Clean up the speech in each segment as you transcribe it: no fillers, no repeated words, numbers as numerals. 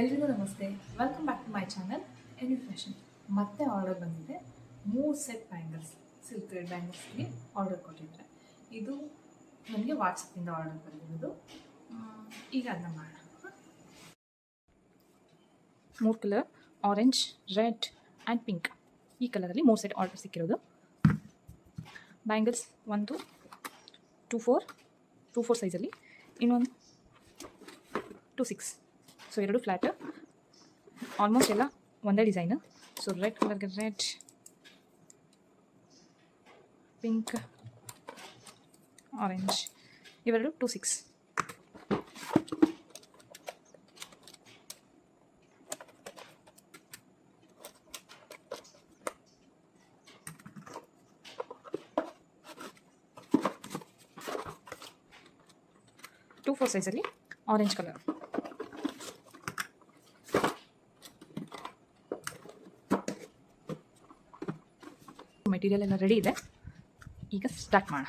ಎಲ್ರಿಗೂ ನಮಸ್ತೆ, welcome back to my channel any fashion. ಮತ್ತೆ ಆರ್ಡರ್ ಬಂದಿದೆ 3 ಸೆಟ್ ಬ್ಯಾಂಗಲ್ಸ್, ಸಿಲ್ಕ್ ಥ್ರೆಡ್ ಬ್ಯಾಂಗಲ್ಸ್ಗೆ ಆರ್ಡರ್ ಕೊಟ್ಟಿದ್ದಾರೆ. ಇದು ನನಗೆ ವಾಟ್ಸಪ್ಪಿಂದ ಆರ್ಡರ್ ಬಂದಿರೋದು. ಈಗ ಅದನ್ನ ಮಾಡೋಣ. 3 colour, orange, red and pink, ಈ ಕಲರಲ್ಲಿ 3 ಸೆಟ್ ಆರ್ಡರ್ ಸಿಕ್ಕಿರೋದು. ಬ್ಯಾಂಗಲ್ಸ್ ಒಂದು 2-4 ಸೈಜಲ್ಲಿ, ಇನ್ನೊಂದು 2-6. ಸೊ ಎರಡು ಫ್ಲ್ಯಾಟ್, ಆಲ್ಮೋಸ್ಟ್ ಎಲ್ಲ ಒಂದೇ ಡಿಸೈನು. ಸೊ ರೆಡ್ ಕಲರ್ಗೆ ರೆಡ್, ಪಿಂಕ್, ಆರೆಂಜ್, ಇವೆರಡು 2-6. ಟೂ 4 ಸೈಜಲ್ಲಿ ಆರೆಂಜ್ ಕಲರ್. ಮೆಟೀರಿಯಲ್ ಎಲ್ಲ ರೆಡಿ ಇದೆ. ಈಗ ಸ್ಟಾರ್ಟ್ ಮಾಡೋಣ.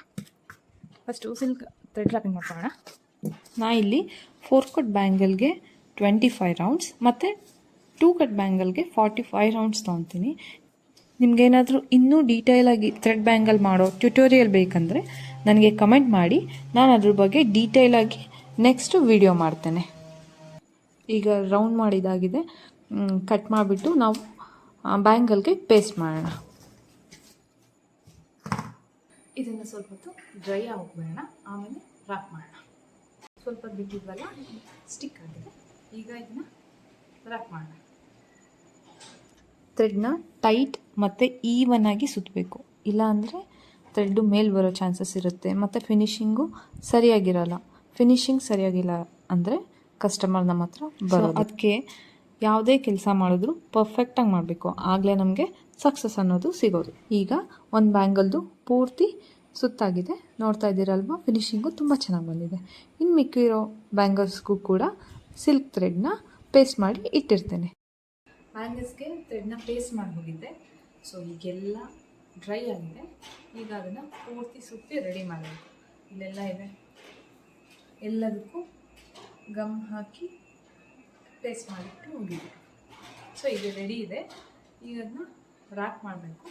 ಫಸ್ಟು ಸಿಲ್ಕ್ ಥ್ರೆಡ್ ರ್ಯಾಪಿಂಗ್ ಮಾಡ್ಕೊಳ್ಳೋಣ. ನಾ ಇಲ್ಲಿ 4 ಕಟ್ ಬ್ಯಾಂಗಲ್ಗೆ 25 ರೌಂಡ್ಸ್ ಮತ್ತು 2 ಕಟ್ ಬ್ಯಾಂಗಲ್ಗೆ 45 ರೌಂಡ್ಸ್ ತೊಗೊತೀನಿ. ನಿಮಗೇನಾದರೂ ಇನ್ನೂ ಡೀಟೇಲಾಗಿ ಥ್ರೆಡ್ ಬ್ಯಾಂಗಲ್ ಮಾಡೋ ಟ್ಯುಟೋರಿಯಲ್ ಬೇಕಂದರೆ ನನಗೆ ಕಮೆಂಟ್ ಮಾಡಿ, ನಾನು ಅದ್ರ ಬಗ್ಗೆ ಡೀಟೇಲಾಗಿ ನೆಕ್ಸ್ಟು ವಿಡಿಯೋ ಮಾಡ್ತೇನೆ. ಈಗ ರೌಂಡ್ ಮಾಡಿದಾಗಿದೆ, ಕಟ್ ಮಾಡಿಬಿಟ್ಟು ನಾವು ಬ್ಯಾಂಗಲ್ಗೆ ಪೇಸ್ಟ್ ಮಾಡೋಣ. ಇದನ್ನು ಸ್ವಲ್ಪ ಹೊತ್ತು ಡ್ರೈ ಆಗಿಬಿಡೋಣ, ಆಮೇಲೆ ರ್ಯಾಪ್ ಮಾಡೋಣ. ಸ್ವಲ್ಪ ಬಿಟ್ಟಿದ್ವಲ್ಲ, ಸ್ಟಿಕ್ ಆಗಿದೆ. ಈಗ ಇದನ್ನು ರ್ಯಾಪ್ ಮಾಡೋಣ. ಥ್ರೆಡ್ನ ಟೈಟ್ ಮತ್ತು ಈವನ್ ಆಗಿ ಸುತ್ತಬೇಕು, ಇಲ್ಲಾಂದರೆ ಥ್ರೆಡ್ಡು ಮೇಲೆ ಬರೋ ಚಾನ್ಸಸ್ ಇರುತ್ತೆ ಮತ್ತು ಫಿನಿಶಿಂಗು ಸರಿಯಾಗಿರಲ್ಲ. ಫಿನಿಶಿಂಗ್ ಸರಿಯಾಗಿಲ್ಲ ಅಂದರೆ ಕಸ್ಟಮರ್ ನಮ್ಮ ಹತ್ರ ಬರೋದು. ಅದಕ್ಕೆ ಯಾವುದೇ ಕೆಲಸ ಮಾಡಿದ್ರು ಪರ್ಫೆಕ್ಟಾಗಿ ಮಾಡಬೇಕು, ಆಗಲೇ ನಮಗೆ ಸಕ್ಸಸ್ ಅನ್ನೋದು ಸಿಗೋದು. ಈಗ ಒಂದು ಬ್ಯಾಂಗಲ್ದು ಪೂರ್ತಿ ಸುತ್ತಾಗಿದೆ, ನೋಡ್ತಾ ಇದ್ದೀರಲ್ವ. ಫಿನಿಶಿಂಗು ತುಂಬ ಚೆನ್ನಾಗಿ ಬಂದಿದೆ. ಇನ್ನು ಮಿಕ್ಕಿರೋ ಬ್ಯಾಂಗಲ್ಸ್ಗೂ ಕೂಡ ಸಿಲ್ಕ್ ಥ್ರೆಡ್ನ ಪೇಸ್ಟ್ ಮಾಡಿ ಇಟ್ಟಿರ್ತೇನೆ. ಬ್ಯಾಂಗಲ್ಸ್ಗೆ ಥ್ರೆಡ್ನ ಪೇಸ್ಟ್ ಮಾಡಿ ಹೋಗಿದ್ದೆ. ಸೊ ಈಗೆಲ್ಲ ಡ್ರೈ ಆಗಿದೆ. ಈಗ ಅದನ್ನು ಪೂರ್ತಿ ಸುತ್ತಿ ರೆಡಿ ಮಾಡಬೇಕು. ಇಲ್ಲೆಲ್ಲ ಇದೆ, ಎಲ್ಲದಕ್ಕೂ ಗಮ್ ಹಾಕಿ ಪೇಸ್ಟ್ ಮಾಡಿಟ್ಟು ಹೋಗಿದೆ. ಸೊ ಇದು ರೆಡಿ ಇದೆ. ಈಗ ಅದನ್ನ ರ್ಯಾಪ್ ಮಾಡಬೇಕು.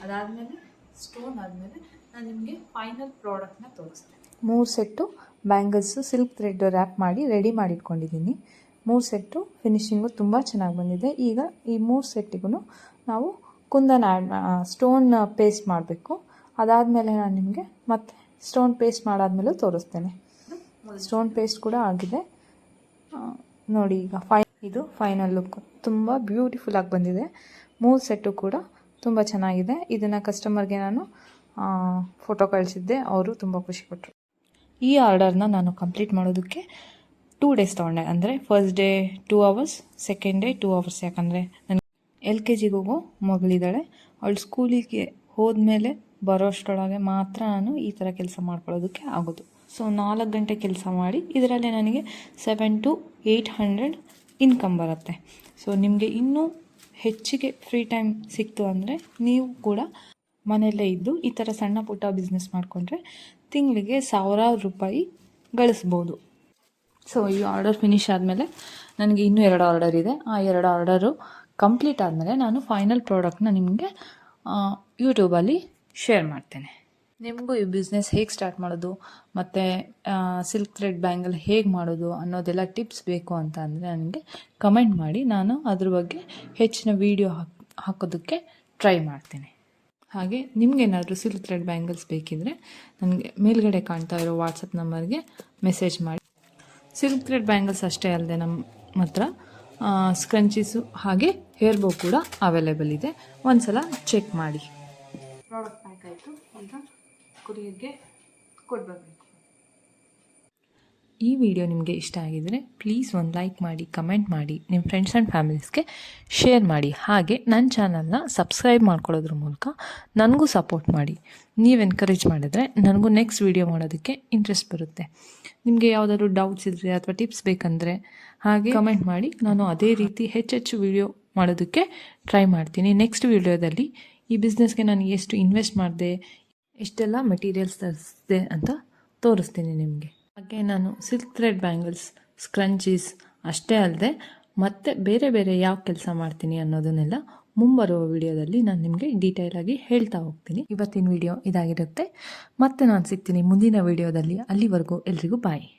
ಅದಾದಮೇಲೆ ಸ್ಟೋನ್ ಆದಮೇಲೆ ನಾನು ನಿಮಗೆ ಫೈನಲ್ ಪ್ರಾಡಕ್ಟ್ನ ತೋರಿಸ್ತೇನೆ. 3 set bangles silk thread wrap ಮಾಡಿ ರೆಡಿ ಮಾಡಿಟ್ಕೊಂಡಿದ್ದೀನಿ. 3 ಸೆಟ್ಟು ಫಿನಿಶಿಂಗು ತುಂಬ ಚೆನ್ನಾಗಿ ಬಂದಿದೆ. ಈಗ ಈ 3 ಸೆಟ್ಟಿಗೂ ನಾವು ಕುಂದನ್ ಸ್ಟೋನ್ ಪೇಸ್ಟ್ ಮಾಡಬೇಕು. ಅದಾದಮೇಲೆ ನಾನು ನಿಮಗೆ ಮತ್ತೆ ಸ್ಟೋನ್ ಪೇಸ್ಟ್ ಮಾಡಾದ್ಮೇಲೂ ತೋರಿಸ್ತೇನೆ. ಸ್ಟೋನ್ ಪೇಸ್ಟ್ ಕೂಡ ಆಗಿದೆ ನೋಡಿ. ಈಗ ಇದು ಫೈನಲ್ ಲುಕ್ ತುಂಬ ಬ್ಯೂಟಿಫುಲ್ಲಾಗಿ ಬಂದಿದೆ. 3 ಸೆಟ್ಟು ಕೂಡ ತುಂಬ ಚೆನ್ನಾಗಿದೆ. ಇದನ್ನು ಕಸ್ಟಮರ್ಗೆ ನಾನು ಫೋಟೋ ಕಳಿಸಿದ್ದೆ, ಅವರು ತುಂಬ ಖುಷಿಪಟ್ಟರು. ಈ ಆರ್ಡರ್ನ ನಾನು ಕಂಪ್ಲೀಟ್ ಮಾಡೋದಕ್ಕೆ 2 ಡೇಸ್ ತೊಗೊಂಡೆ. ಅಂದರೆ first day 2 hours, second day 2 hours. ಯಾಕಂದರೆ ನನಗೆ LKG ಹೋಗೋ ಮಗಳಿದ್ದಾಳೆ. ಅವಳು ಸ್ಕೂಲಿಗೆ ಹೋದ್ಮೇಲೆ ಬರೋಷ್ಟರೊಳಗೆ ಮಾತ್ರ ನಾನು ಈ ಥರ ಕೆಲಸ ಮಾಡ್ಕೊಳ್ಳೋದಕ್ಕೆ ಆಗೋದು. ಸೊ 4 ಗಂಟೆ ಕೆಲಸ ಮಾಡಿ ಇದರಲ್ಲೇ ನನಗೆ 700 to 800 ಇನ್ಕಮ್ ಬರುತ್ತೆ. ಸೊ ನಿಮಗೆ ಇನ್ನೂ ಹೆಚ್ಚಿಗೆ ಫ್ರೀ ಟೈಮ್ ಸಿಕ್ತು ಅಂದರೆ ನೀವು ಕೂಡ ಮನೆಯಲ್ಲೇ ಇದ್ದು ಈ ಥರ ಸಣ್ಣ ಪುಟ್ಟ ಬಿಸ್ನೆಸ್ ಮಾಡಿಕೊಂಡ್ರೆ ತಿಂಗಳಿಗೆ 1000 ರೂಪಾಯಿ ಗಳಿಸ್ಬೋದು. ಸೊ ಈ ಆರ್ಡರ್ ಫಿನಿಶ್ ಆದಮೇಲೆ ನನಗೆ ಇನ್ನೂ 2 ಆರ್ಡರ್ ಇದೆ. ಆ 2 ಆರ್ಡರು ಕಂಪ್ಲೀಟ್ ಆದಮೇಲೆ ನಾನು ಫೈನಲ್ ಪ್ರಾಡಕ್ಟ್ನ ನಿಮಗೆ ಯೂಟ್ಯೂಬಲ್ಲಿ ಶೇರ್ ಮಾಡ್ತೇನೆ. ನಿಮಗೂ ಈ ಬಿಸ್ನೆಸ್ ಹೇಗೆ ಸ್ಟಾರ್ಟ್ ಮಾಡೋದು ಮತ್ತು ಸಿಲ್ಕ್ ಥ್ರೆಡ್ ಬ್ಯಾಂಗಲ್ ಹೇಗೆ ಮಾಡೋದು ಅನ್ನೋದೆಲ್ಲ ಟಿಪ್ಸ್ ಬೇಕು ಅಂತ ಅಂದರೆ ನನಗೆ ಕಮೆಂಟ್ ಮಾಡಿ, ನಾನು ಅದ್ರ ಬಗ್ಗೆ ಹೆಚ್ಚಿನ ವೀಡಿಯೋ ಹಾಕೋದಕ್ಕೆ ಟ್ರೈ ಮಾಡ್ತೀನಿ. ಹಾಗೆ ನಿಮಗೇನಾದರೂ ಸಿಲ್ಕ್ ಥ್ರೆಡ್ ಬ್ಯಾಂಗಲ್ಸ್ ಬೇಕಿದ್ದರೆ ನನಗೆ ಮೇಲ್ಗಡೆ ಕಾಣ್ತಾ ಇರೋ ವಾಟ್ಸಪ್ ನಂಬರ್ಗೆ ಮೆಸೇಜ್ ಮಾಡಿ. ಸಿಲ್ಕ್ ಥ್ರೆಡ್ ಬ್ಯಾಂಗಲ್ಸ್ ಅಷ್ಟೇ ಅಲ್ಲದೆ ನಮ್ಮ ಹತ್ರ ಸ್ಕ್ರಂಚೀಸು ಹಾಗೆ ಹೇರ್ ಬೋ ಕೂಡ ಅವೈಲೇಬಲ್ ಇದೆ. ಒಂದ್ಸಲ ಚೆಕ್ ಮಾಡಿ. ಪ್ರಾಡಕ್ಟ್ ಪ್ಯಾಕ್ ಆಯಿತು. ಈಗ ಕೊರಿಯರ್ಗೆ ಕೊಡಬೇಕು. ಈ ವಿಡಿಯೋ ನಿಮಗೆ ಇಷ್ಟ ಆಗಿದರೆ ಪ್ಲೀಸ್ ಒಂದು ಲೈಕ್ ಮಾಡಿ, ಕಮೆಂಟ್ ಮಾಡಿ, ನಿಮ್ಮ ಫ್ರೆಂಡ್ಸ್ ಆ್ಯಂಡ್ ಫ್ಯಾಮಿಲೀಸ್ಗೆ ಶೇರ್ ಮಾಡಿ. ಹಾಗೆ ನನ್ನ ಚಾನಲ್ನ ಸಬ್ಸ್ಕ್ರೈಬ್ ಮಾಡ್ಕೊಳ್ಳೋದ್ರ ಮೂಲಕ ನನಗೂ ಸಪೋರ್ಟ್ ಮಾಡಿ. ನೀವು ಎನ್ಕರೇಜ್ ಮಾಡಿದರೆ ನನಗೂ ನೆಕ್ಸ್ಟ್ ವಿಡಿಯೋ ಮಾಡೋದಕ್ಕೆ ಇಂಟ್ರೆಸ್ಟ್ ಬರುತ್ತೆ. ನಿಮಗೆ ಯಾವುದಾದ್ರು ಡೌಟ್ಸ್ ಇದ್ದರೆ ಅಥವಾ ಟಿಪ್ಸ್ ಬೇಕಂದರೆ ಹಾಗೆ ಕಮೆಂಟ್ ಮಾಡಿ. ನಾನು ಅದೇ ರೀತಿ ಹೆಚ್ಚೆಚ್ಚು ವಿಡಿಯೋ ಮಾಡೋದಕ್ಕೆ ಟ್ರೈ ಮಾಡ್ತೀನಿ. ನೆಕ್ಸ್ಟ್ ವಿಡಿಯೋದಲ್ಲಿ ಈ ಬಿಸ್ನೆಸ್ಗೆ ನಾನು ಎಷ್ಟು ಇನ್ವೆಸ್ಟ್ ಮಾಡಿದೆ, ಎಷ್ಟೆಲ್ಲ ಮೆಟೀರಿಯಲ್ಸ್ ತರಿಸಿದೆ ಅಂತ ತೋರಿಸ್ತೀನಿ ನಿಮಗೆ. ಹಾಗೆ ನಾನು ಸಿಲ್ಕ್ ಥ್ರೆಡ್ ಬ್ಯಾಂಗಲ್ಸ್, ಸ್ಕ್ರಂಚೀಸ್ ಅಷ್ಟೇ ಅಲ್ಲದೆ ಮತ್ತು ಬೇರೆ ಬೇರೆ ಯಾವ ಕೆಲಸ ಮಾಡ್ತೀನಿ ಅನ್ನೋದನ್ನೆಲ್ಲ ಮುಂಬರುವ ವಿಡಿಯೋದಲ್ಲಿ ನಾನು ನಿಮಗೆ ಡೀಟೇಲ್ ಆಗಿ ಹೇಳ್ತಾ ಹೋಗ್ತೀನಿ. ಇವತ್ತಿನ ವಿಡಿಯೋ ಇದಾಗಿರುತ್ತೆ. ಮತ್ತೆ ನಾನು ಸಿಗ್ತೀನಿ ಮುಂದಿನ ವಿಡಿಯೋದಲ್ಲಿ. ಅಲ್ಲಿವರೆಗೂ ಎಲ್ರಿಗೂ ಬಾಯ್.